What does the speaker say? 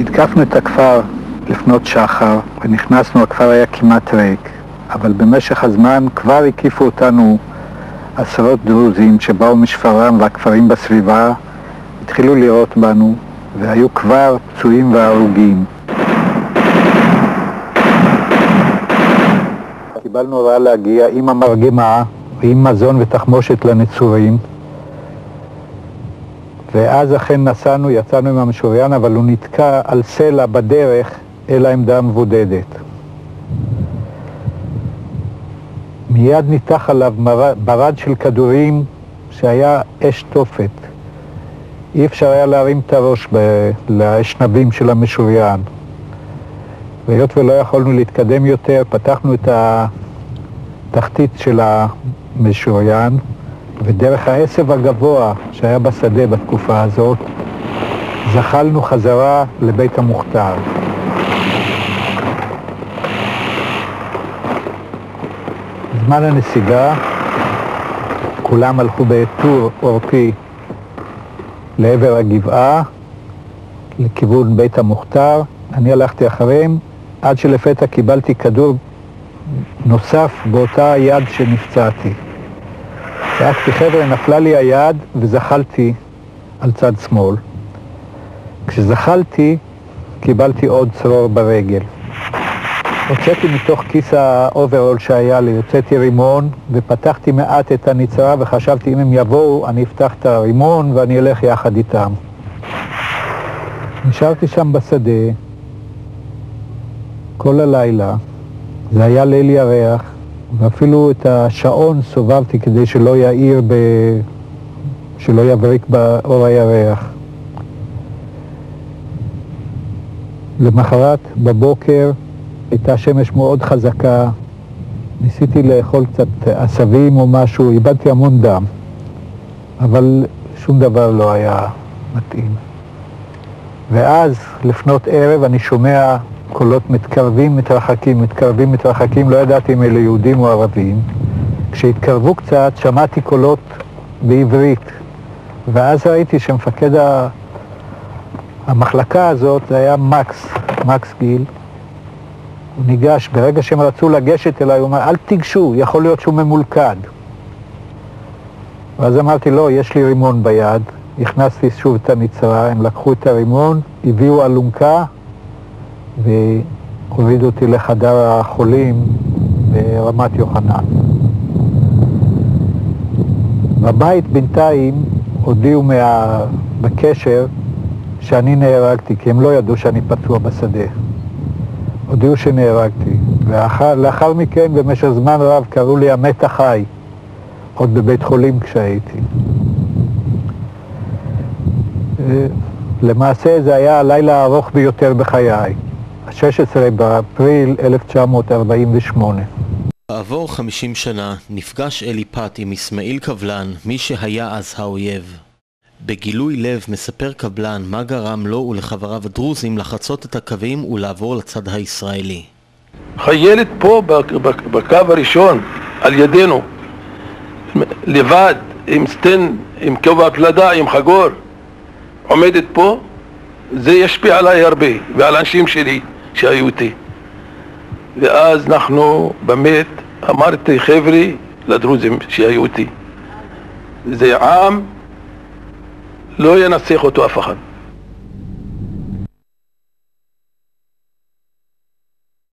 התקפנו את הכפר לפנות שחר ונכנסנו, הכפר היה כמעט ריק, אבל במשך הזמן כבר הקיפו אותנו עשרות דרוזים שבאו משפרעם והכפרים בסביבה, התחילו לראות בנו והיו כבר פצועים והרוגים. קיבלנו הוראה להגיע עם המרגמה ועם מזון ותחמושת לנצורים, ואז אכן יצאנו עם המשוריין, אבל הוא נתקע על סלע בדרך אל העמדה המבודדת. מיד ניתח עליו ברד של כדורים שהיה אש תופת. אי אפשר היה להרים את הראש לאשנבים של המשוריין. והיות ולא יכולנו להתקדם יותר, פתחנו את התחתית של המשוריין, ודרך העשב הגבוה שהיה בשדה בתקופה הזאת, זחלנו חזרה לבית המוכתר. בזמן הנסיגה, כולם הלכו בטור אורפי לעבר הגבעה, לכיוון בית המוכתר. אני הלכתי אחריהם, עד שלפתע קיבלתי כדור נוסף באותה יד שנפצעתי. צעקתי, חבר'ה, נפלה לי היד וזחלתי על צד שמאל. כשזחלתי, קיבלתי עוד צרור ברגל. הוצאתי מתוך כיס האוברול שהיה לי, הוצאתי רימון ופתחתי מעט את הנצרה וחשבתי אם הם יבואו אני אפתח את הרימון ואני אלך יחד איתם. נשארתי שם בשדה כל הלילה, זה היה ליל ירח, ואפילו את השעון סובבתי כדי שלא יאיר שלא יבריק באור הירח. למחרת בבוקר הייתה שמש מאוד חזקה, ניסיתי לאכול קצת עשבים או משהו, איבדתי המון דם, אבל שום דבר לא היה מתאים. ואז לפנות ערב אני שומע קולות מתקרבים, מתרחקים, לא ידעתי אם אלה יהודים או ערבים. כשהתקרבו קצת שמעתי קולות בעברית, ואז ראיתי שמפקד המחלקה הזאת זה היה מקס גיל. הוא ניגש, ברגע שהם רצו לגשת אליי, הוא אמר, אל תיגשו, יכול להיות שהוא ממולכד. ואז אמרתי, לא, יש לי רימון ביד. הכנסתי שוב את הנצרה, הם לקחו את הרימון, הביאו אלונקה, והורידו אותי לחדר החולים ברמת יוחנן. בבית בינתיים הודיעו בקשר שאני נהרגתי, כי הם לא ידעו שאני פצוע בשדה. הודיעו שנהרגתי, ולאחר מכן במשך זמן רב קראו לי המת החי, עוד בבית חולים כשהייתי. למעשה זה היה הלילה הארוך ביותר בחיי, 16 באפריל 1948. בעבור 50 שנה נפגש אלי פת עם אסמאעיל קבלן, מי שהיה אז האויב. בגילוי לב מספר קבלן מה גרם לו ולחבריו הדרוזים לחצות את הקווים ולעבור לצד הישראלי. חיילת פה בקו הראשון על ידינו, לבד, עם סטן, עם כובע פלדה, עם חגור, עומדת פה, זה ישפיע עליי הרבה ועל האנשים שלי שהיו איתי. ואז אנחנו באמת אמרתי, חבר'ה, לדרוזים שהיו איתי, זה עם לא ינצח אותו אף אחד.